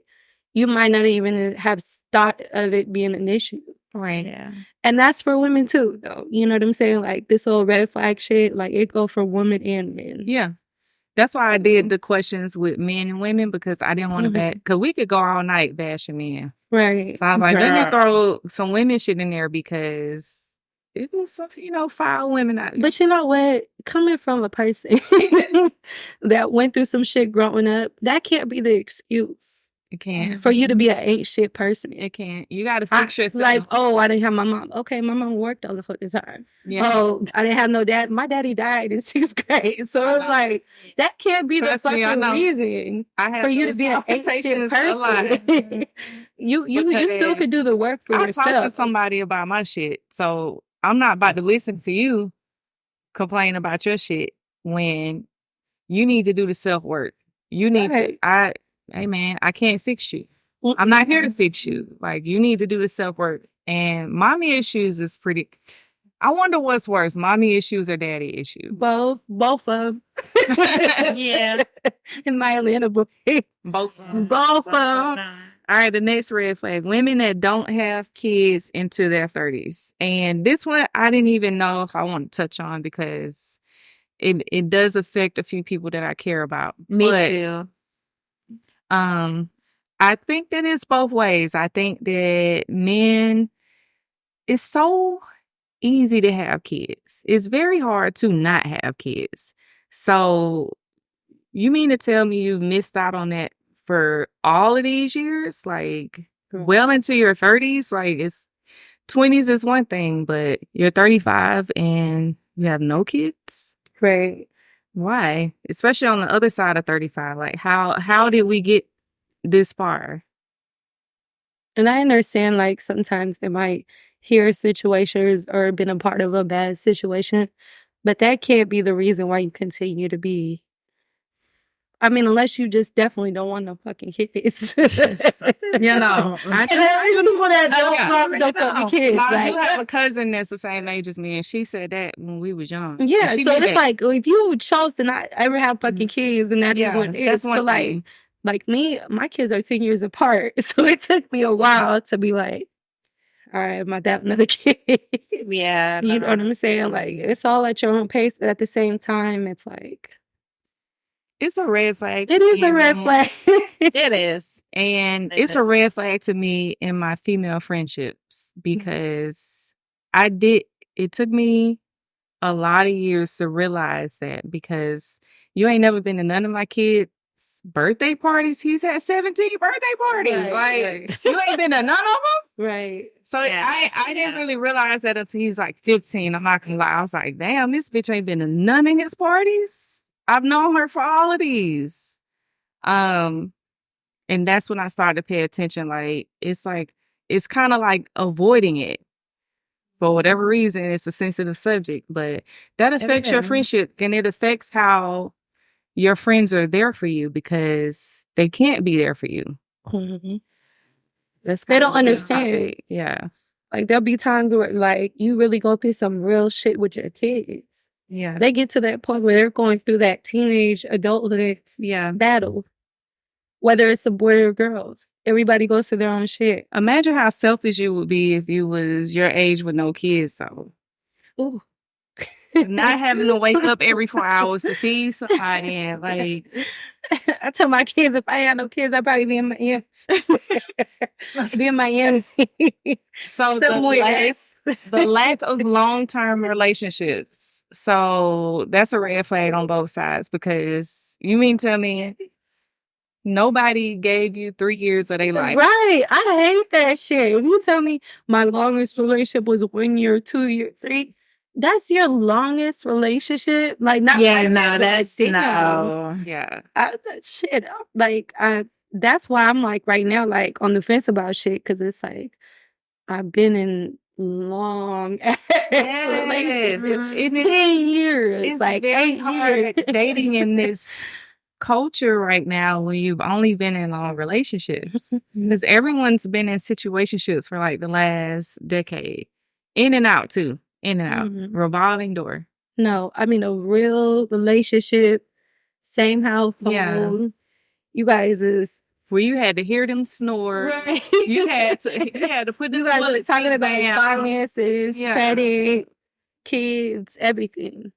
you might not even have thought of it being an issue. Right. Yeah. And that's for women too, though. You know what I'm saying? Like this little red flag shit, like it go for women and men. Yeah. That's why I did the questions with men and women because I didn't want to bash, because we could go all night bashing men. Right. So I was like, let me throw some women shit in there because it was something, you know, foul women out there. But you know what? Coming from a person that went through some shit growing up, that can't be the excuse. It can't. For you to be an ain't shit person. It can't. You got to fix yourself. Like, oh, I didn't have my mom. Okay, my mom worked all the fucking time. Yeah. Oh, I didn't have no dad. My daddy died in 6th grade. So it's like, that can't be the fucking reason for you to be an ain't shit person. You still could do the work for yourself. I talked to somebody about my shit. So I'm not about to listen for you complain about your shit when you need to do the self-work. You need to, hey man, I can't fix you. I'm not here to fix you. Like, you need to do the self-work. And mommy issues is pretty, I wonder what's worse, mommy issues or daddy issues. Both of them. Yeah. In my Atlanta book. Both of them. All right, the next red flag, women that don't have kids into their 30s. And this one, I didn't even know if I want to touch on because it does affect a few people that I care about. Me too. I think that it's both ways. I think that men, it's so easy to have kids. It's very hard to not have kids. So you mean to tell me you've missed out on that for all of these years? Like, well into your 30s? Like, it's 20s is one thing, but you're 35 and you have no kids? Right. Why? Especially on the other side of 35. Like, how did we get this far? And I understand, like, sometimes they might hear situations or been a part of a bad situation, but that can't be the reason why you continue to be I mean, unless you just definitely don't want no fucking kids. You know, I do. Don't fucking kids. I Like, do have a cousin that's the same age as me, and she said that when we was young. yeah, And she so meant it's that. like if you chose to not ever have fucking kids, and that is what it is. that's one So thing. like me, my kids are 10 years apart, so it took me a while to be like, all right, I'm about to have another kid. Yeah. You know what I'm saying? Like, it's all at your own pace, but at the same time, it's like, It's a red flag. it is a red flag. It is. And it's a red flag to me in my female friendships because it took me a lot of years to realize that because you ain't never been to none of my kids' birthday parties. He's had 17 birthday parties. Right. You ain't been to none of them? Right. So I didn't really realize that until he's like 15. I'm not gonna lie. I was like, damn, this bitch ain't been to none of his parties. I've known her for all of these. And that's when I started to pay attention. It's kind of like avoiding it. For whatever reason, it's a sensitive subject, but that affects your friendship and it affects how your friends are there for you because they can't be there for you. Mm-hmm. They don't understand. Yeah. Like, there'll be times where, like, you really go through some real shit with your kids. Yeah. They get to that point where they're going through that teenage adulthood battle. Whether it's a boy or girl. Everybody goes through their own shit. Imagine how selfish you would be if you was your age with no kids, though. Ooh. Not having to wake up every 4 hours to feed somebody and like I tell my kids if I had no kids, I'd probably be in Miami. Be in Miami. So the lack of long-term relationships. So that's a red flag on both sides because you mean tell me nobody gave you 3 years of their life. Right. I hate that shit. If you tell me my longest relationship was 1 year, 2 years, 3, that's your longest relationship? Like, not that's no. Yeah. That's why I'm like right now, like on the fence about shit, because it's like I've been in long ass relationships. 10 years. It's like very 8 hard years. dating in this culture right now when you've only been in long relationships because everyone's been in situationships for like the last decade, in and out too, in and out, revolving door. No, I mean a real relationship, same house phone. Yeah. You guys is where you had to hear them snore. right. You had to put them You guys are talking about down. finances, credit, kids, everything,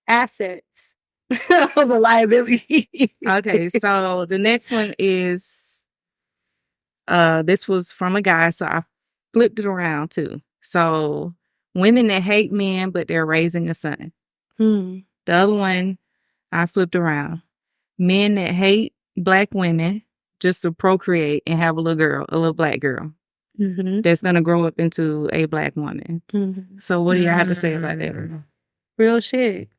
assets. The liability. Okay, so the next one is this was from a guy, so I flipped it around too. So women that hate men but they're raising a son. The other one I flipped around. Men that hate black women just to procreate and have a little black girl that's gonna grow up into a black woman. So what do you have to say about that? Real shit.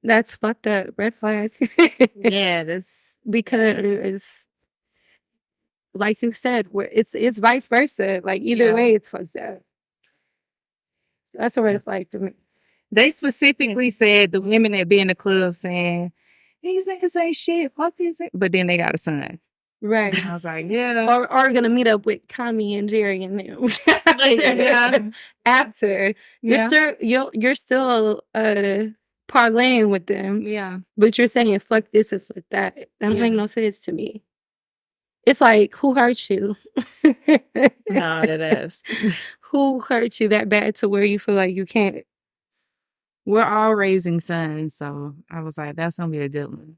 That's fucked up. Red flag. Yeah, that's because, like you said, it's vice versa. Like either way, it's fucked up. So that's a red flag to me. They specifically said the women that be in the club saying these niggas ain't shit, fuck these niggas, but then they got a son. Right. I was like, yeah. Or gonna meet up with Kami and Jerry and them. After you're still parlaying with them. Yeah. But you're saying fuck this and fuck that. That don't make no sense to me. It's like, who hurt you? no, it is. Who hurt you that bad to where you feel like you can't? We're all raising sons, so I was like, that's gonna be a good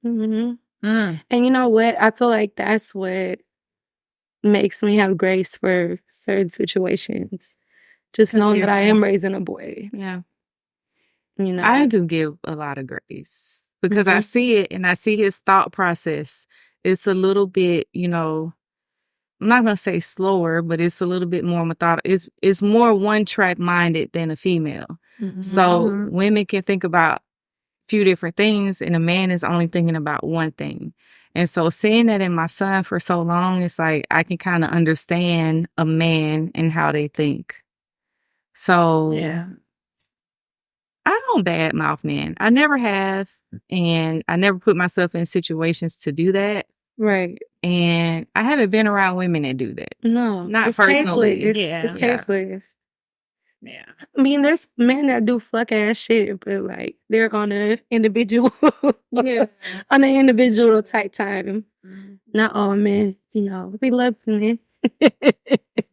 one. And you know what? I feel like that's what makes me have grace for certain situations. Just knowing that I am raising a boy. Yeah. You know, I do give a lot of grace because I see it and I see his thought process. It's a little bit, you know, I'm not gonna say slower, but it's a little bit more methodical. It's more one track minded than a female. So women can think about a few different things and a man is only thinking about one thing. And so seeing that in my son for so long, it's like I can kind of understand a man and how they think. So yeah. I don't badmouth men. I never have. And I never put myself in situations to do that. Right. And I haven't been around women that do that. No. Not it's personally. Tasteless. Yeah. It's tasteless. Yeah. I mean, there's men that do fuck ass shit, but like they're on an individual, Yeah. on an individual type time. Not all men, we love men.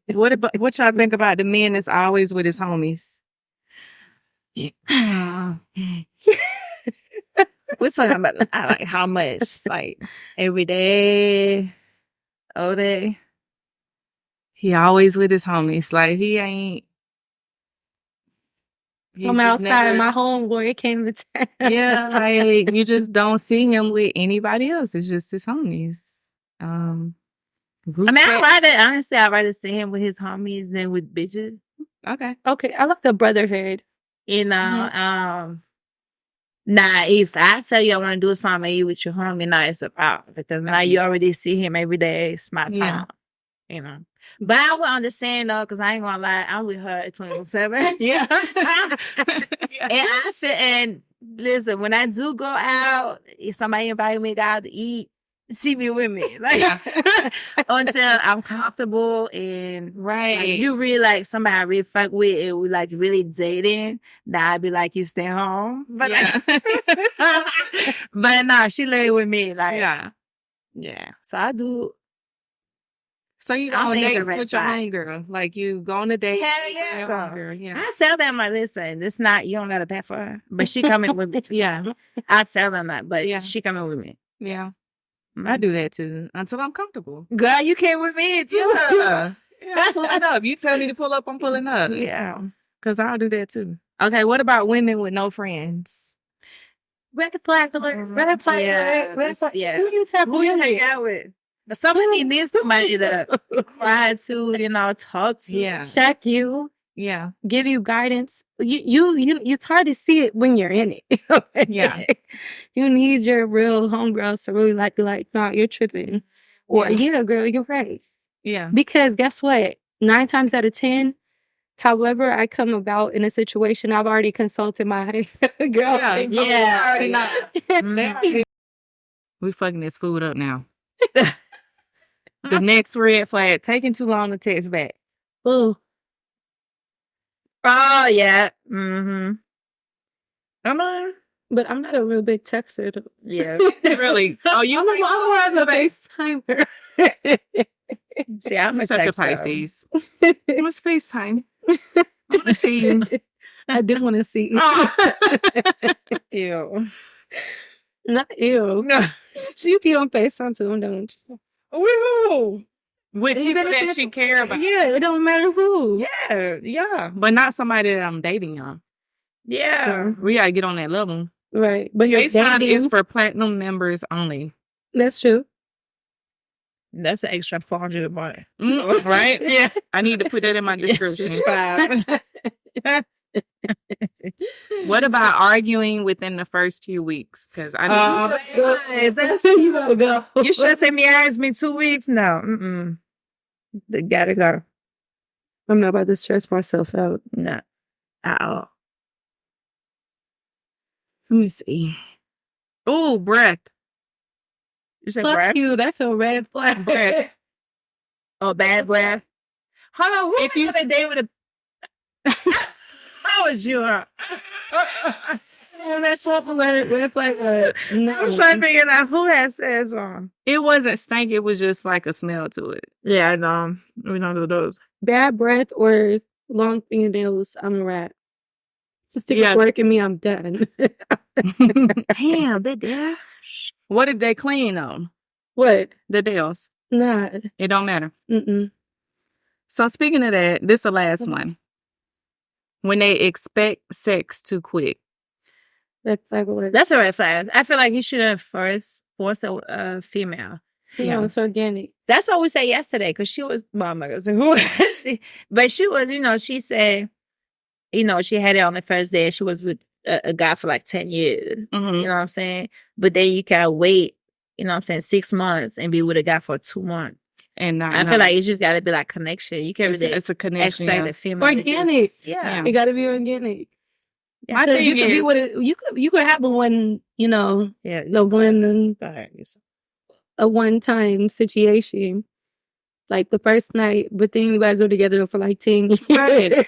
What y'all think about the man that's always with his homies? We're talking about like how much, like every day, all day. He always with his homies. Like he ain't. he's I'm just outside, never- my homeboy came to town. Yeah, like you just don't see him with anybody else. It's just his homies. I mean, honestly, I'd rather see him with his homies than with bitches. Okay. Okay, I like the brotherhood. You know, nah, if I tell you I want to do something with your homie, nah, it's a problem. Because now you already see him every day. It's my time. Yeah. But I would understand though, because I ain't gonna lie, I'm with her at 24/7. Yeah. And listen, when I do go out, if somebody invite me out to eat, she be with me. Like until I'm comfortable and Right. like, you really like somebody I really fuck with and we like really dating, then I'd be like, you stay home. But but nah, she lay with me. Like yeah. So I do. So you go on dates with your homegirl. Like you go on a date. Hell yeah, girl. Yeah. I tell them like, listen, this not you don't gotta pay for her, but she coming with me. Yeah. I tell them that, but she coming with me. Yeah. I do that too until I'm comfortable. Girl, you came with me too. Yeah. I'm pulling up. You tell me to pull up, I'm pulling up. Yeah. Because I'll do that too. Okay, what about women with no friends? Red flag alert. Red flag alert. Red flag. Yeah. Who you hang out with? But somebody needs somebody to cry to, talk to. Yeah. Check you. Yeah. Give you guidance. You it's hard to see it when you're in it. Yeah. You need your real homegirls to really like be like, no, you're tripping. Or girl, you're right. Yeah. Because guess what? 9 times out of 10, however I come about in a situation, I've already consulted my girl. We fucking this food up now. The next red flag, taking too long to text back. Ooh. Oh, yeah. Mm-hmm. Come on. But I'm not a real big texter. Though. Yeah. Really? Oh, I'm more of a FaceTimer. See, I'm such a Pisces. What's FaceTime? I want to see you. I do want to see you. Ew. Not ew. No. She be on FaceTime too, don't you? Woo! With people that she care about. Yeah, it don't matter who. Yeah. But not somebody that I'm dating on. Yeah. We gotta get on that level. Right. But your FaceTime is for platinum members only. That's true. That's an extra 400 a month. Right? Yeah. I need to put that in my description. What about arguing within the first few weeks? Because I know is that you gotta go? You should say me ask me 2 weeks. No. They gotta go. I'm not about to stress myself out. No. At all. Let me see. Oh, breath. You said Fuck breath? you. That's a red flag. Breath. Oh, bad breath. Hold on. Who If you had a day with a... How was you? That's what red flag. No. I'm trying to figure out who has says on. It wasn't stank. It was just like a smell to it. Yeah, I know. We don't do those. Bad breath or long fingernails, I'm a rat. Just stick a fork in me, I'm done. Damn, they there. What if they clean though? What? The nails. Nah. It don't matter. Mm-mm. So speaking of that, this is the last one. When they expect sex too quick. Red flag alert. That's a red flag. I feel like you should have first forced a female. Yeah, it's organic. That's what we said yesterday, because she was, well, who was she? But she was, she said, she had it on the first day. She was with a guy for like 10 years. Mm-hmm. You know what I'm saying? But then you can wait, 6 months and be with a guy for 2 months. And I feel like it's just got to be like connection. You can't really it's a connection. expect a female. Organic. Yeah. It got to be organic. My Because thing you could be is, with it. You could have a one. You know, Yeah. the one a one time situation. Like the first night, but then you guys were together for like 10 years. Right.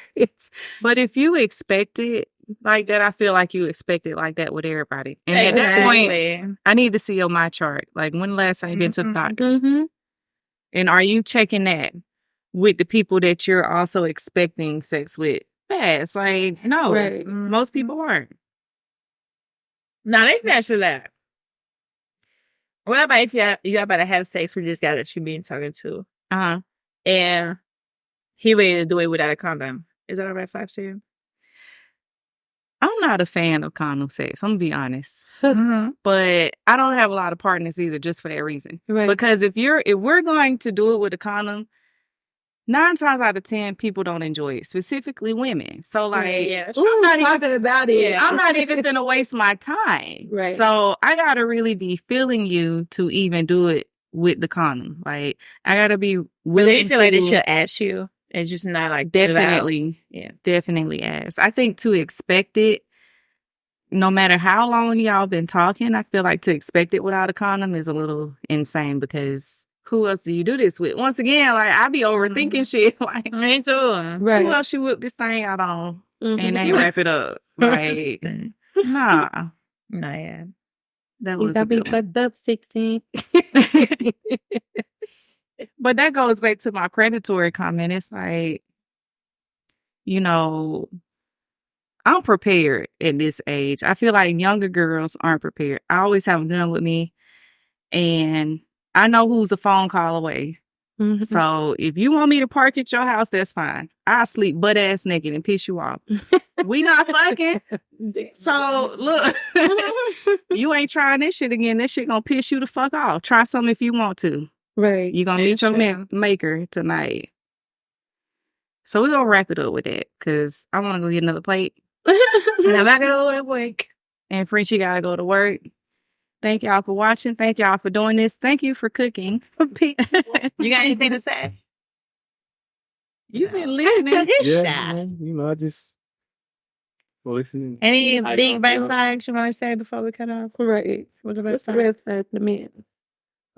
but if you expect it like that, I feel like you expect it like that with everybody. And at that point, Exactly. I need to see your my chart. Like, when the last time you been to the doctor? Mm-hmm. And are you checking that with the people that you're also expecting sex with? Fast. Like, no. Right. Most people aren't. No, they can ask for that. What about if you about to have sex with this guy that you been talking to, Uh-huh. and he ready to do it without a condom? Is that a red flag to you? I'm not a fan of condom sex. I'm gonna be honest. Mm-hmm. But I don't have a lot of partners either, just for that reason. Right. Because if we're going to do it with a condom, 9 times out of 10, people don't enjoy it, specifically women. So, like, Yeah. Ooh, talking about it. Yeah. I'm not even gonna waste my time. Right. So I gotta really be feeling you to even do it with the condom. Like, I gotta be But willing they feel like they to should ask you. It's just not like definitely, Yeah. definitely ask. I think to expect it, no matter how long y'all been talking, I feel like to expect it without a condom is a little insane, because who else do you do this with? Once again, like, I be overthinking shit. Like, Me too. Right. who else you whip this thing out on Mhm. and then wrap it up? Like, nah. No, yeah. That You was gotta a be good one. fucked up 16. But that goes back to my predatory comment. It's like, you know, I'm prepared at this age. I feel like younger girls aren't prepared. I always have a gun with me, and I know who's a phone call away. Mhm. So if you want me to park at your house, that's fine. I'll sleep butt ass naked and piss you off. We not fucking. So look, you ain't trying this shit again. This shit gonna piss you the fuck off. Try something if you want to. Right. You gonna meet your maker tonight. So we're gonna wrap it up with that, because I want to go get another plate. And I'm not gonna go to work. And Frenchie gotta go to work. Thank y'all for watching. Thank y'all for doing this. Thank you for cooking. You got anything to say? You've been listening. His Yeah, shot. you know, I just listening. Any I big don't red know. flags you want to say before we cut off? Right. What's the red What's the flag? red flag to men?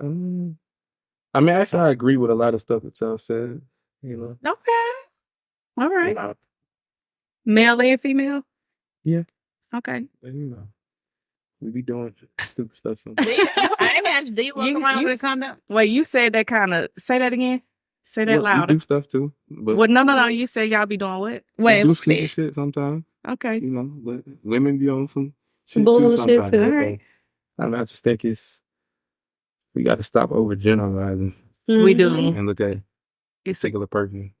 I mean, actually, I agree with a lot of stuff that y'all said. You know, Okay. All right. you know, Male and female? Yeah. Okay. but, you know, we be doing stupid stuff sometimes. I ain't asked, do you walk You- around you- with a condom? Wait, you said that kind of. Say that again. Say that Well, we louder. do stuff too, but Well, no. You said y'all be doing what? we do stupid shit sometimes. Okay. You know, but women be on some shit too Bullshit sometimes. too. So, Alright. I mean, I just think we got to stop overgeneralizing We Mhm. do. and look at It's a, particular person.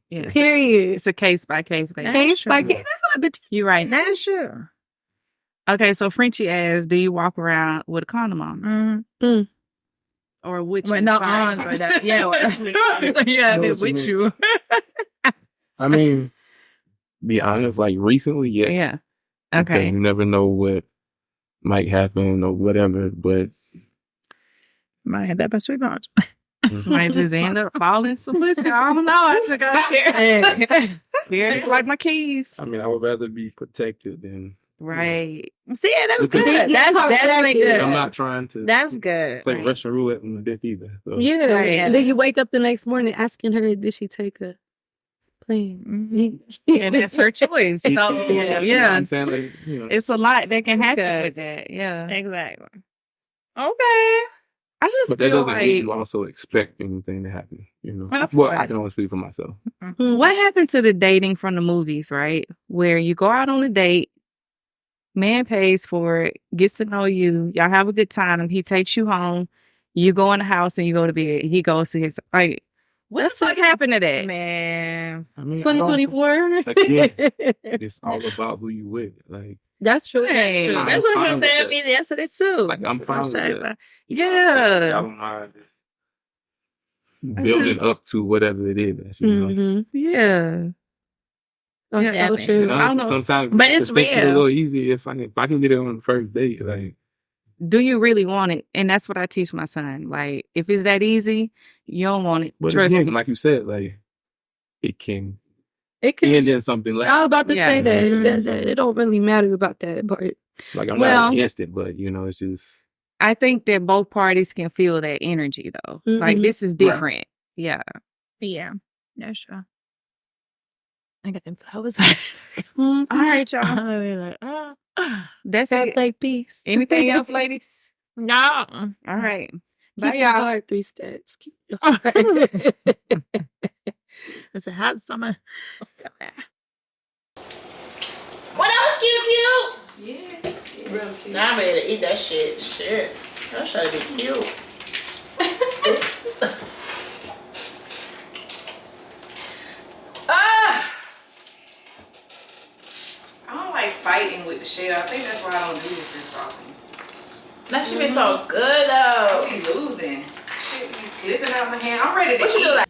yes. Period. It's a case by case basis. Case by true. case. That's what I bitch. You right. That's true. Okay, so Frenchie asks, do you walk around with a condom on? Mm. Or which Well, you? no, Sorry. on, but that, yeah, Yeah, it what you with mean. you. I mean, be honest, like recently, yeah. Yeah. Because Okay. you never know what might happen or whatever, but Might have that by sweet bones. Might just end up falling some pussy. I don't know. I just got here. It's like my keys. I mean, I would rather be protected than. Right. See, that's Because- good. That's definitely good. I'm not trying to That's good. play Right. Russian roulette on the dick either. So. Yeah. Right. And then you wake up the next morning asking her, did she take a plane? And that's her choice. So, You know what yeah. I'm saying? Like, you know, It's a lot that can happen Good. with that. Yeah. Exactly. Okay. I just but that feel doesn't like, mean you also expect anything to happen. You know, Of well, I course. can only speak for myself. what happened to the dating from the movies, right? Where you go out on a date, man pays for it, gets to know you, y'all have a good time, he takes you home, you go in the house and you go to bed, he goes to his, like, what the fuck happened to that? Man. I mean, I don't- 2024? Again, it's all about who you with. Like, That's true. Hey. True. I'm That's what fine he with said that. me yesterday too. Like, I'm fine with Sorry, that. but- I Yeah. don't mind building up to whatever it is. You know, Mm-hmm. Yeah. That's Yeah, so I mean, true. and I don't honestly, know. sometimes But it's it makes it a real. little easier if I can get it on the first date. Like, Do you really want it? And that's what I teach my son. Like, if it's that easy, you don't want it. but Trust again, me. like you said, like it can It could. and then something I was left. about to Yeah. say that it don't really matter about that part. Like I'm Well- not against it, but you know, it's just I think that both parties can feel that energy though. Like Mhm. this is different. Yeah. Yeah. Yeah, sure. I got them flowers. Mhm. All right, y'all. Like, That's Got it. like peace. Anything else, ladies? no. All right. Bye, Keep your y'all. heart 3 stats. Keep your heart. It's a hot summer. What else, cute? Yes. Real cute. Now I'm ready to eat that shit. Shit. I'm trying to be cute. Oops. I don't like fighting with the shell. I think that's why I don't do this as often. That should be so good though. I be losing. Shit be slipping out my hand. I'm ready to What you eat. do like?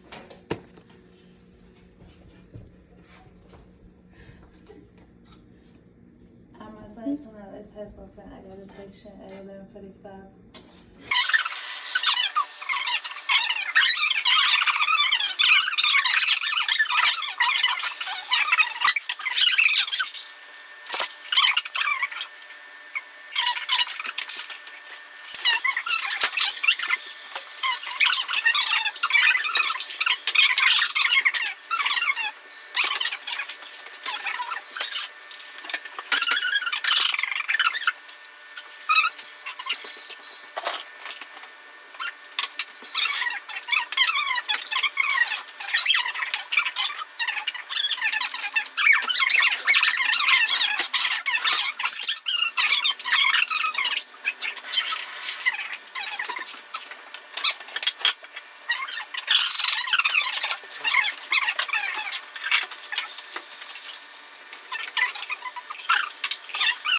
I'm assigned tonight. Let's have something. I got a section at 11:45.